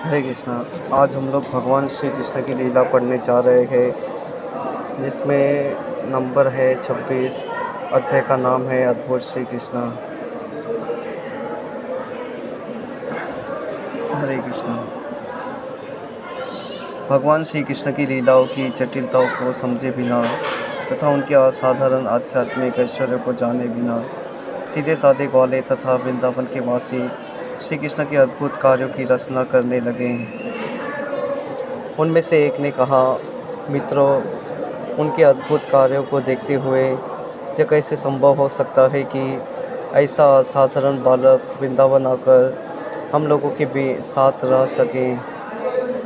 हरे कृष्णा। आज हम लोग भगवान श्री कृष्ण की लीला पढ़ने जा रहे हैं, जिसमें नंबर है 26। अध्याय का नाम है अद्भुत श्री कृष्ण। हरे कृष्णा। भगवान श्री कृष्ण की लीलाओं की जटिलताओं को समझे बिना तथा उनके असाधारण आध्यात्मिक ऐश्वर्य को जाने बिना सीधे साधे ग्वाले तथा वृंदावन के वासी श्री कृष्ण के अद्भुत कार्यों की रचना करने लगे। उनमें से एक ने कहा, मित्रों, उनके अद्भुत कार्यों को देखते हुए यह कैसे संभव हो सकता है कि ऐसा असाधारण बालक वृंदावन आकर हम लोगों के भी साथ रह सके।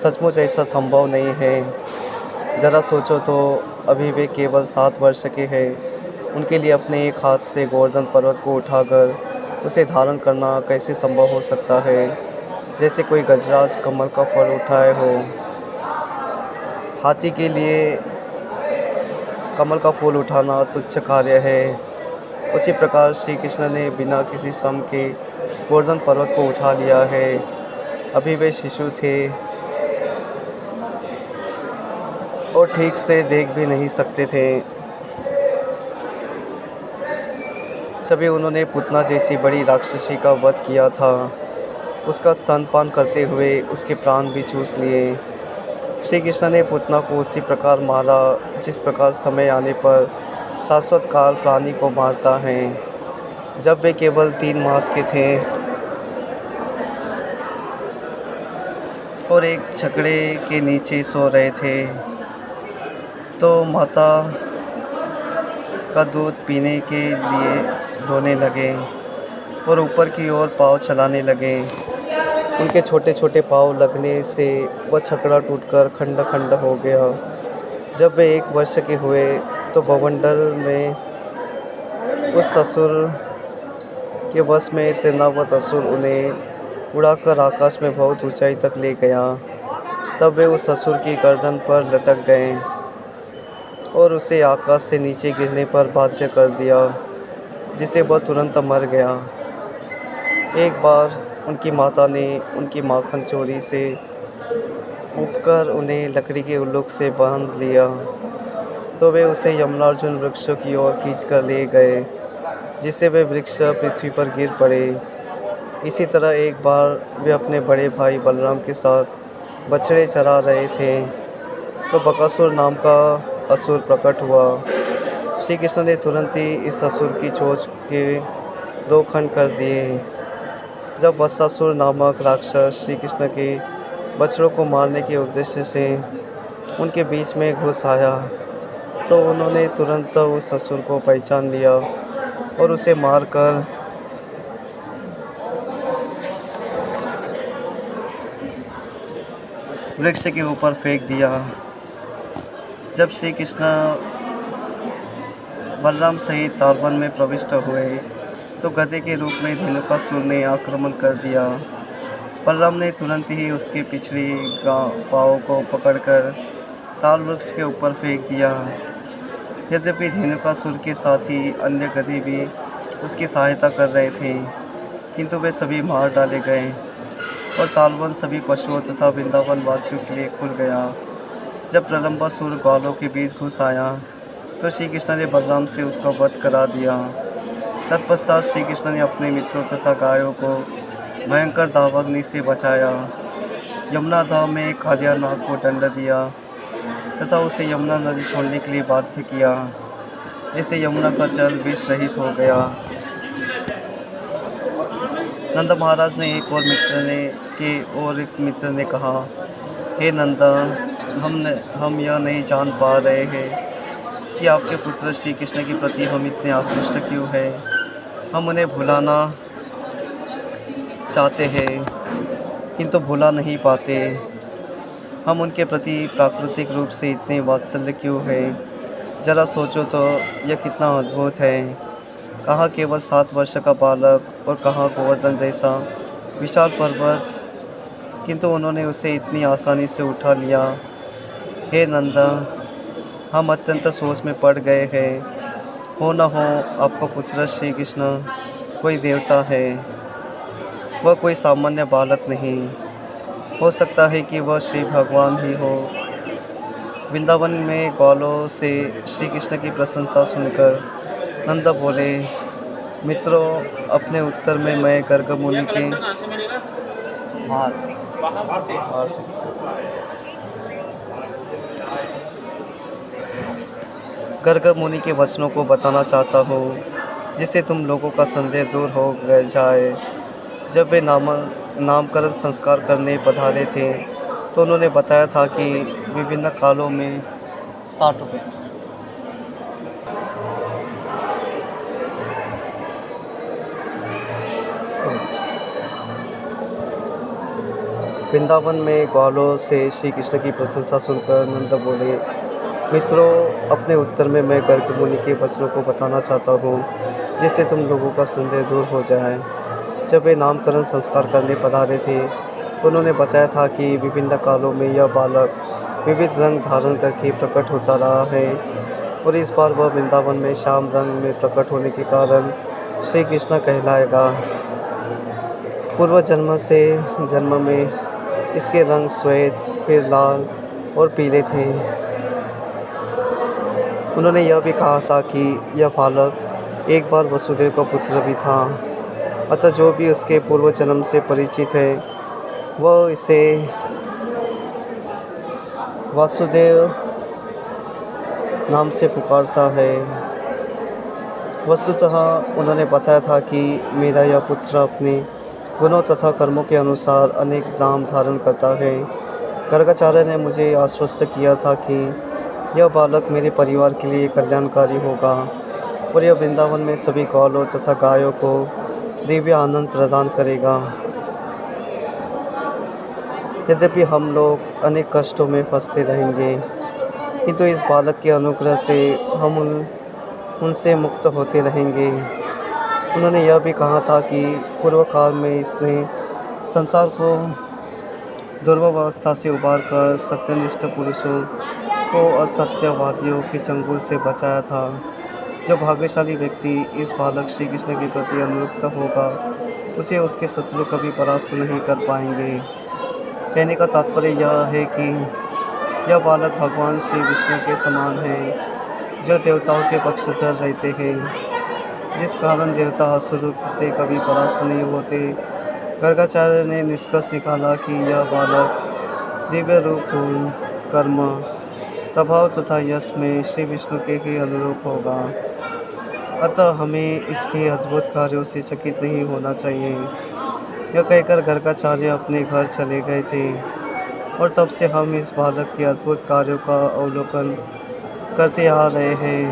सचमुच ऐसा संभव नहीं है। ज़रा सोचो तो, अभी वे केवल 7 वर्ष के हैं। उनके लिए अपने एक हाथ से गोवर्धन पर्वत को उठाकर उसे धारण करना कैसे संभव हो सकता है, जैसे कोई गजराज कमल का फल उठाए हो। हाथी के लिए कमल का फूल उठाना तुच्छ कार्य है। उसी प्रकार श्री कृष्ण ने बिना किसी श्रम के गोवर्धन पर्वत को उठा लिया है। अभी वे शिशु थे और ठीक से देख भी नहीं सकते थे। तभी उन्होंने पूतना जैसी बड़ी राक्षसी का वध किया था। उसका स्तनपान करते हुए उसके प्राण भी चूस लिए। श्री कृष्ण ने पूतना को उसी प्रकार मारा जिस प्रकार समय आने पर शाश्वत काल प्राणी को मारता है। जब वे केवल 3 मास के थे और एक छकड़े के नीचे सो रहे थे, तो माता का दूध पीने के लिए रोने लगे और ऊपर की ओर पाँव चलाने लगे। उनके छोटे छोटे पाँव लगने से वह छकड़ा टूटकर खंड खंड हो गया। जब वे 1 वर्ष के हुए तो बवंडर में उस ससुर के वश में तृणावत असुर उन्हें उड़ाकर आकाश में बहुत ऊंचाई तक ले गया। तब वे उस असुर की गर्दन पर लटक गए और उसे आकाश से नीचे गिरने पर बाध्य कर दिया, जिससे वह तुरंत मर गया। एक बार उनकी माता ने उनकी माखन चोरी से ऊपकर उन्हें लकड़ी के उल्लुक से बांध लिया, तो वे उसे यमलार्जुन वृक्षों की ओर खींचकर ले गए, जिससे वे वृक्ष पृथ्वी पर गिर पड़े। इसी तरह एक बार वे अपने बड़े भाई बलराम के साथ बछड़े चरा रहे थे, तो बकासुर नाम का असुर प्रकट हुआ। श्री कृष्ण ने तुरंत ही इस असुर की चोंच के 2 खंड कर दिए। जब वत्सासुर नामक राक्षस श्री कृष्ण के बछड़ों को मारने के उद्देश्य से उनके बीच में घुस आया, तो उन्होंने तुरंत उस असुर को पहचान लिया और उसे मारकर वृक्ष के ऊपर फेंक दिया। जब श्री कृष्ण बलराम सहित तालवन में प्रविष्ट हुए, तो गधे के रूप में धेनुकासुर ने आक्रमण कर दिया। बलराम ने तुरंत ही उसके पिछले पाँव को पकड़कर ताल वृक्ष के ऊपर फेंक दिया। यद्यपि धेनुकासुर के साथ ही अन्य गधे भी उसकी सहायता कर रहे थे, किंतु वे सभी मार डाले गए और तालवन सभी पशुओं तथा वृंदावन वासियों के लिए खुल गया। जब प्रलंबासुर ग्वालों के बीच घुस आया, तो श्री कृष्ण ने बलराम से उसका वध करा दिया। तत्पश्चात श्री कृष्ण ने अपने मित्रों तथा गायों को भयंकर दावाग्नि से बचाया। यमुना धाम में कालिया नाग को दंड दिया तथा उसे यमुना नदी छोड़ने के लिए बाध्य किया, जिससे यमुना का जल विष रहित हो गया। नंद महाराज ने एक मित्र ने कहा, हे नंदा, हम यह नहीं जान पा रहे हैं कि आपके पुत्र श्री कृष्ण के प्रति हम इतने आकृष्ट क्यों हैं। हम उन्हें भुलाना चाहते हैं, किंतु भुला नहीं पाते। हम उनके प्रति प्राकृतिक रूप से इतने वात्सल्य क्यों हैं। जरा सोचो तो, यह कितना अद्भुत है। कहाँ केवल 7 वर्ष का बालक और कहाँ गोवर्धन जैसा विशाल पर्वत, किंतु उन्होंने उसे इतनी आसानी से उठा लिया। हे नंदा, हम अत्यंत सोच में पड़ गए हैं। हो न हो आपका पुत्र श्री कृष्ण कोई देवता है, वह कोई सामान्य बालक नहीं। हो सकता है कि वह श्री भगवान ही हो। वृंदावन में ग्वालों से श्री कृष्ण की प्रशंसा सुनकर नंद बोले, मित्रों, अपने उत्तर में मैं गर्ग मुनि के बाहर बाहर से गर्ग मुनि के वचनों को बताना चाहता हूँ, जिससे तुम लोगों का संदेह दूर हो गए जाए। जब वे नामकरण संस्कार करने पधारे थे, तो उन्होंने बताया था कि विभिन्न कालों में 60 रुपये वृंदावन में ग्वालों से श्री कृष्ण की प्रशंसा सुनकर नंद बोले, मित्रों, अपने उत्तर में मैं गर्ग मुनि के वचनों को बताना चाहता हूँ, जिससे तुम लोगों का संदेह दूर हो जाए। जब वे नामकरण संस्कार करने पधारे थे, तो उन्होंने बताया था कि विभिन्न कालों में यह बालक विविध रंग धारण करके प्रकट होता रहा है, और इस बार वह वृंदावन में श्याम रंग में प्रकट होने के कारण श्री कृष्ण कहलाएगा। पूर्व जन्म में इसके रंग श्वेत, फिर लाल और पीले थे। उन्होंने यह भी कहा था कि यह बालक एक बार वसुदेव का पुत्र भी था। अतः जो भी उसके पूर्व जन्म से परिचित है, वह इसे वासुदेव नाम से पुकारता है। वस्तुतः उन्होंने बताया था कि मेरा यह पुत्र अपने गुणों तथा कर्मों के अनुसार अनेक नाम धारण करता है। गर्गाचार्य ने मुझे आश्वस्त किया था कि यह बालक मेरे परिवार के लिए कल्याणकारी होगा, और यह वृंदावन में सभी ग्वालों तथा गायों को दिव्य आनंद प्रदान करेगा। यद्यपि हम लोग अनेक कष्टों में फंसते रहेंगे, किंतु इस बालक के अनुग्रह से हम उनसे मुक्त होते रहेंगे। उन्होंने यह भी कहा था कि पूर्व काल में इसने संसार को दुर्व्यवस्था से उबारकर सत्यनिष्ठ पुरुषों को असत्यवादियों के चंगुल से बचाया था। जो भाग्यशाली व्यक्ति इस बालक श्री कृष्ण के प्रति अनुरक्त होगा, उसे उसके शत्रु कभी परास्त नहीं कर पाएंगे। कहने का तात्पर्य यह है कि यह बालक भगवान श्री विष्णु के समान है, जो देवताओं के पक्षधर रहते हैं, जिस कारण देवता असुर से कभी परास्त नहीं होते। गर्गाचार्य ने निष्कर्ष निकाला कि यह बालक दिव्य रूप, गुण, कर्म, प्रभाव तथा यश में श्री विष्णु के ही अनुरूप होगा। अतः हमें इसके अद्भुत कार्यों से चकित नहीं होना चाहिए। यह कहकर गर्गाचार्य अपने घर चले गए थे, और तब से हम इस बालक के अद्भुत कार्यों का अवलोकन करते आ रहे हैं।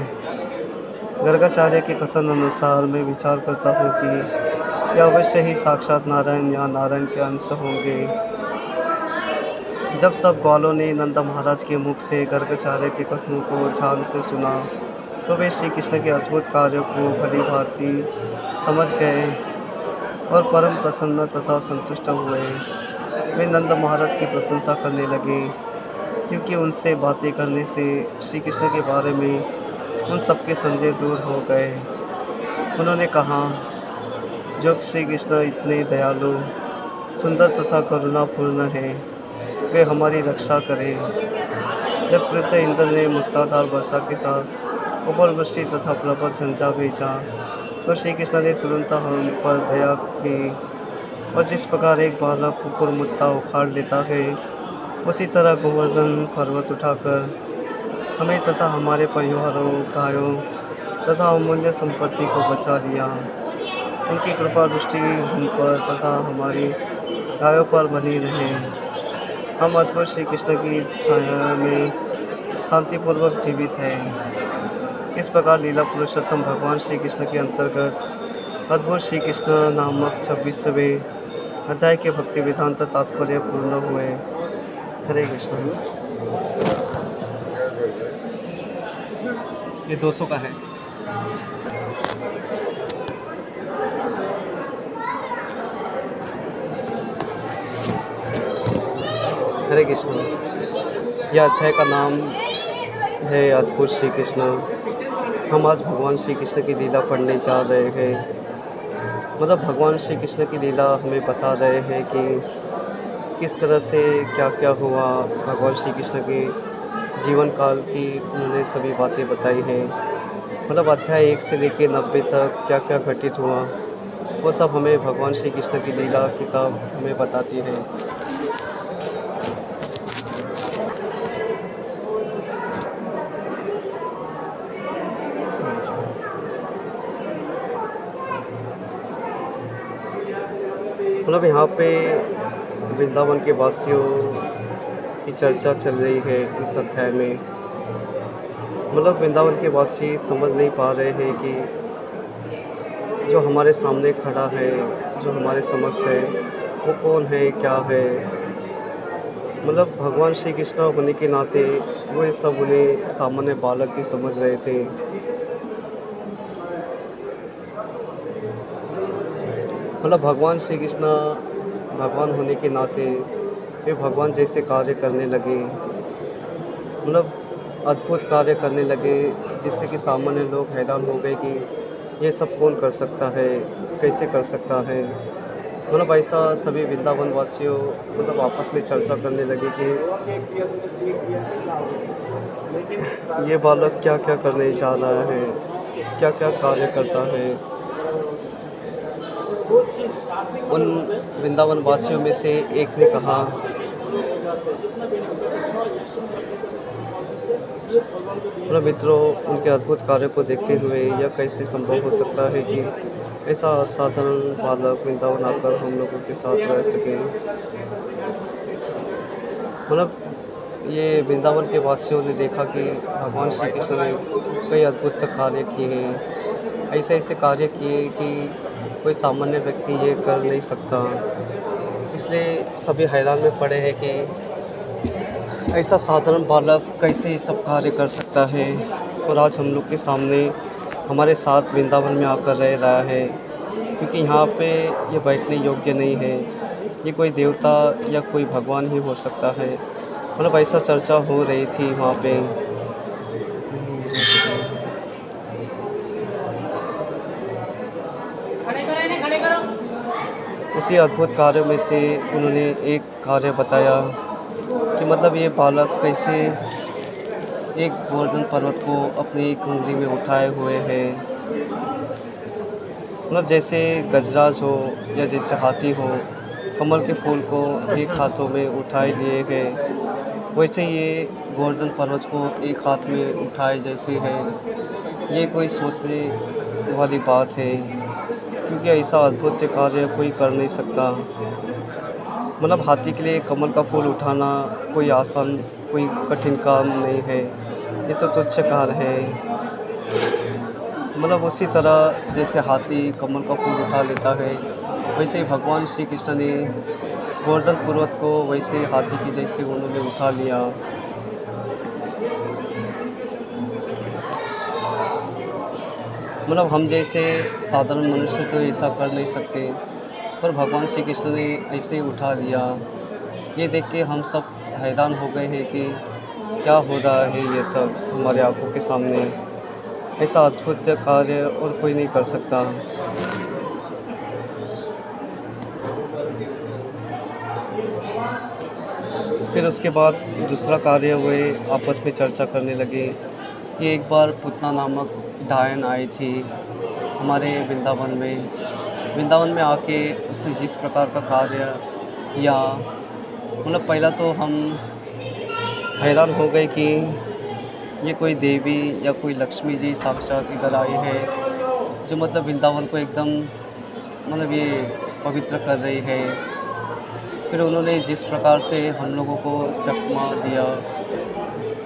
गर्गाचार्य के कथन अनुसार मैं विचार करता हूँ कि यह अवश्य ही साक्षात नारायण या नारायण के अंश होंगे। जब सब ग्वालों ने नंद महाराज के मुख से गर्गाचार्य के कथनों को ध्यान से सुना, तो वे श्री कृष्ण के अद्भुत कार्यों को भली भांति समझ गए और परम प्रसन्न तथा संतुष्ट हुए। वे नंद महाराज की प्रशंसा करने लगे, क्योंकि उनसे बातें करने से श्री कृष्ण के बारे में उन सबके संदेह दूर हो गए। उन्होंने कहा, जो श्री कृष्ण इतने दयालु, सुंदर तथा करुणापूर्ण है, वे हमारी रक्षा करें। जब पृथ इंद्र ने मूसलाधार वर्षा के साथ ऊपर वृष्टि तथा प्रबल झंझा भेजा, तो श्री कृष्ण ने तुरंत हम पर दया की, और जिस प्रकार एक बालक कुकुर मुत्ता उखाड़ लेता है, उसी तरह गोवर्धन पर्वत उठाकर हमें तथा हमारे परिवारों, गायों तथा अमूल्य संपत्ति को बचा लिया। उनकी कृपा दृष्टि हम पर तथा हमारी गायों पर बनी रहे। हम अद्भुत श्री कृष्ण की छाया में शांतिपूर्वक जीवित हैं। इस प्रकार लीला पुरुषोत्तम भगवान श्री कृष्ण के अंतर्गत अद्भुत श्री कृष्ण नामक 26वें अध्याय के भक्ति वेदांत तात्पर्य पूर्ण हुए। हरे कृष्ण। ये 200 का है। हरे कृष्ण। यह अध्याय का नाम है अद्भुत श्री कृष्ण। हम आज भगवान श्री कृष्ण की लीला पढ़ने जा रहे हैं। मतलब भगवान श्री कृष्ण की लीला हमें बता रहे हैं कि किस तरह से क्या-क्या हुआ, भगवान श्री कृष्ण के जीवन काल की उन्होंने सभी बातें बताई हैं। मतलब अध्याय 1 से लेके 90 तक क्या-क्या घटित हुआ, वो सब हमें भगवान श्री कृष्ण की लीला किताब हमें बताती है। मतलब यहाँ पे वृंदावन के वासियों की चर्चा चल रही है इस अध्याय में। मतलब वृंदावन के वासी समझ नहीं पा रहे हैं कि जो हमारे सामने खड़ा है, जो हमारे समक्ष है, वो कौन है, क्या है। मतलब भगवान श्री कृष्ण होने के नाते वो ये सब उन्हें सामान्य बालक ही समझ रहे थे। मतलब भगवान श्री कृष्ण भगवान होने के नाते वे भगवान जैसे कार्य करने लगे। मतलब अद्भुत कार्य करने लगे, जिससे कि सामान्य लोग हैरान हो गए कि ये सब कौन कर सकता है, कैसे कर सकता है। मतलब ऐसा सभी वृंदावन वासियों मतलब आपस में चर्चा करने लगे कि ये बालक क्या-क्या करने जा रहा है, क्या-क्या कार्य करता है। उन वृंदावन वासियों में से एक ने कहा, मतलब मित्रों, उनके अद्भुत कार्य को देखते हुए यह कैसे संभव हो सकता है कि ऐसा असाधारण बालक वृंदावन आकर हम लोगों के साथ रह सके। मतलब ये वृंदावन के वासियों ने देखा कि भगवान श्री कृष्ण ने कई अद्भुत कार्य किए हैं, ऐसे-ऐसे कार्य किए कि कोई सामान्य व्यक्ति ये कर नहीं सकता। इसलिए सभी हैरान में पड़े हैं कि ऐसा साधारण बालक कैसे ये सब कार्य कर सकता है और आज हम लोग के सामने हमारे साथ वृंदावन में आकर रह रहा है। क्योंकि यहाँ पे ये बैठने योग्य नहीं है, ये कोई देवता या कोई भगवान ही हो सकता है। मतलब ऐसा चर्चा हो रही थी वहाँ पे। उसी अद्भुत कार्यों में से उन्होंने एक कार्य बताया कि मतलब ये बालक कैसे एक गोवर्धन पर्वत को अपनी एक उंगली में उठाए हुए है। मतलब जैसे गजराज हो या जैसे हाथी हो, कमल के फूल को एक हाथों में उठाए लिए गए, वैसे ये गोवर्धन पर्वत को एक हाथ में उठाए जैसे है। ये कोई सोचने वाली बात है, क्योंकि ऐसा अद्भुत कार्य कोई कर नहीं सकता। मतलब हाथी के लिए कमल का फूल उठाना कोई आसान, कोई कठिन काम नहीं है, ये तो तुच्छ कार्य है। मतलब उसी तरह जैसे हाथी कमल का फूल उठा लेता है, वैसे ही भगवान श्री कृष्ण ने गोवर्धन पर्वत को वैसे हाथी की जैसे उन्होंने उठा लिया। मतलब हम जैसे साधारण मनुष्य तो ऐसा कर नहीं सकते, पर भगवान श्री कृष्ण ने ऐसे ही उठा लिया। ये देख के हम सब हैरान हो गए हैं कि क्या हो रहा है ये सब हमारे आँखों के सामने। ऐसा अद्भुत कार्य और कोई नहीं कर सकता। फिर उसके बाद दूसरा कार्य वे आपस में चर्चा करने लगे कि एक बार पूतना नामक डायन आई थी हमारे वृंदावन में आके उसने जिस प्रकार का कार्य किया, मतलब पहला तो हम हैरान हो गए कि ये कोई देवी या कोई लक्ष्मी जी साक्षात इधर आई है, जो मतलब वृंदावन को एकदम मतलब ये पवित्र कर रही है। फिर उन्होंने जिस प्रकार से हम लोगों को चकमा दिया,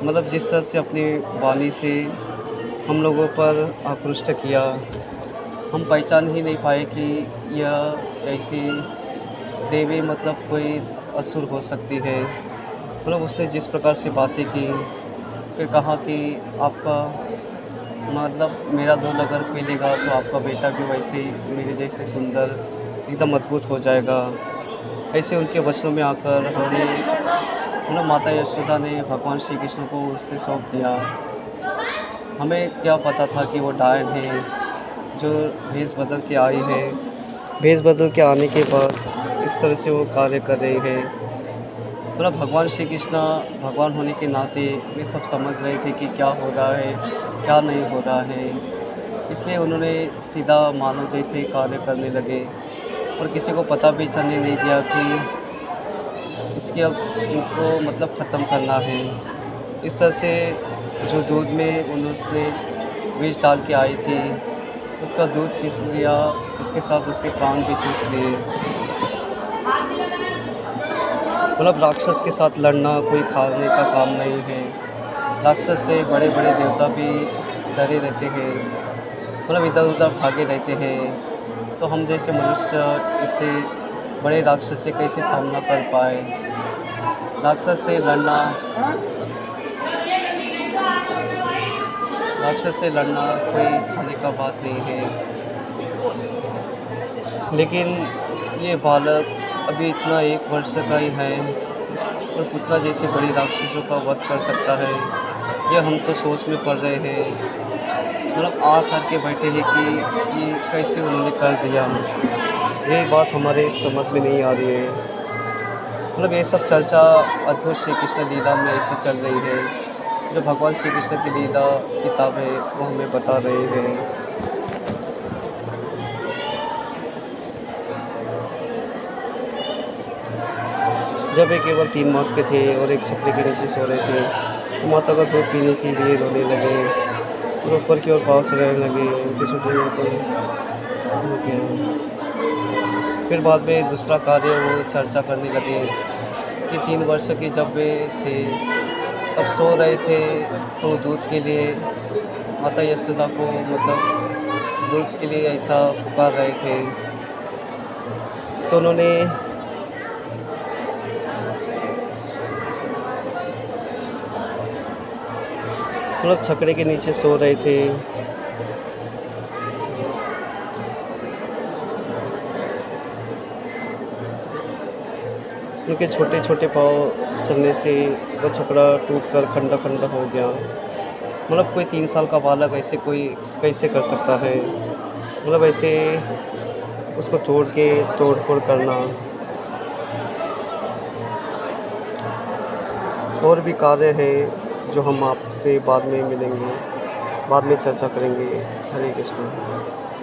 मतलब जिस तरह से अपनी वाणी से हम लोगों पर आकृष्ट किया, हम पहचान ही नहीं पाए कि यह ऐसी देवी मतलब कोई असुर हो सकती है। मतलब उसने जिस प्रकार से बातें की, फिर कहा कि आपका मतलब मेरा दूध अगर पी लेगा तो आपका बेटा भी वैसे ही मेरे जैसे सुंदर एकदम अद्भुत हो जाएगा। ऐसे उनके वचनों में आकर हमने मतलब माता यशोदा ने भगवान श्री कृष्ण को उससे सौंप दिया। हमें क्या पता था कि वो डायन है जो भेष बदल के आई है। भेष बदल के आने के बाद इस तरह से वो कार्य कर रही है। मतलब भगवान श्री कृष्ण भगवान होने के नाते वे सब समझ रहे थे कि क्या हो रहा है, क्या नहीं हो रहा है। इसलिए उन्होंने सीधा मानव जैसे कार्य करने लगे और किसी को पता भी चलने नहीं दिया कि इसके अब इनको मतलब ख़त्म करना है। इस तरह से जो दूध में उन्होंने विष डाल के आई थी, उसका दूध चूस लिया, उसके साथ उसके प्राण भी चूस लिए। मतलब राक्षस के साथ लड़ना कोई खाने का काम नहीं है। राक्षस से बड़े बड़े देवता भी डरे रहते हैं, मतलब इधर उधर भागे रहते हैं। तो हम जैसे मनुष्य इससे बड़े राक्षस से कैसे सामना कर पाए। राक्षस से लड़ना राक्षस से लड़ना कोई खाने का बात नहीं है। लेकिन ये बालक अभी इतना 1 वर्ष का ही है और पुतना जैसे बड़े राक्षसों का वध कर सकता है, ये हम तो सोच में पड़ रहे हैं। मतलब आ कर के बैठे हैं कि ये कैसे उन्होंने कर दिया। ये बात हमारे समझ में नहीं आ रही है। मतलब ये सब चर्चा अद्भुत श्री कृष्ण लीला में ऐसी चल रही है। जो भगवान श्री कृष्ण की लीला किताब है वो हमें बता रही है। जब ये केवल 3 मास के थे और एक छपरे के नीचे सो रहे थे, तो माता का दूध पीने के लिए रोने लगे और ऊपर की ओर पाँव चलाने लगे। उनके सोचने पर हो गया। फिर बाद में दूसरा कार्य वो चर्चा करने लगे कि 3 वर्ष के जब वे थे तब सो रहे थे, तो दूध के लिए माता यशोदा को मतलब दूध के लिए ऐसा पुकार रहे थे। तो उन्होंने मतलब छकड़े के नीचे सो रहे थे। उनके छोटे छोटे पाँव चलने से वो छकड़ा टूटकर खंडा खंडा हो गया। मतलब कोई 3 साल का बालक ऐसे कोई कैसे कर सकता है। मतलब ऐसे उसको तोड़ के तोड़ फोड़ करना। और भी कार्य है जो हम आपसे बाद में मिलेंगे, बाद में चर्चा करेंगे। हरे कृष्ण।